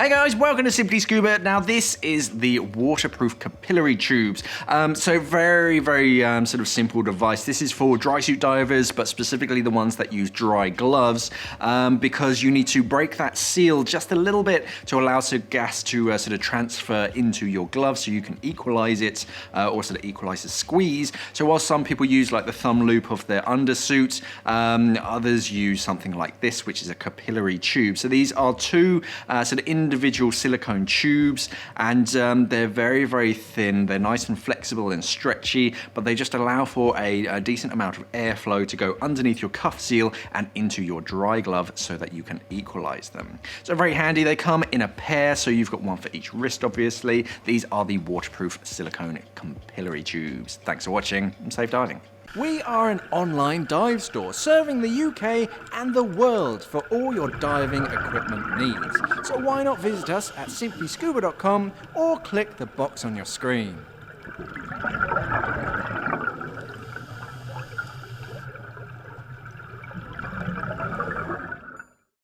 Hey guys, welcome to Simply Scuba. Now this is the waterproof capillary tubes. So very sort of simple device. This is for dry suit divers, but specifically the ones that use dry gloves, because you need to break that seal just a little bit to allow gas to sort of transfer into your glove so you can equalize it, or sort of equalize the squeeze. So while some people use like the thumb loop of their undersuit, others use something like this, which is a capillary tube. So these are two sort of individual silicone tubes, and they're very thin. They're nice and flexible and stretchy, but they just allow for a decent amount of airflow to go underneath your cuff seal and into your dry glove so that you can equalize them. So very handy. They come in a pair, so you've got one for each wrist, obviously. These are the waterproof silicone capillary tubes. Thanks for watching and safe diving. We are an online dive store serving the UK and the world for all your diving equipment needs. So why not visit us at simplyscuba.com or click the box on your screen.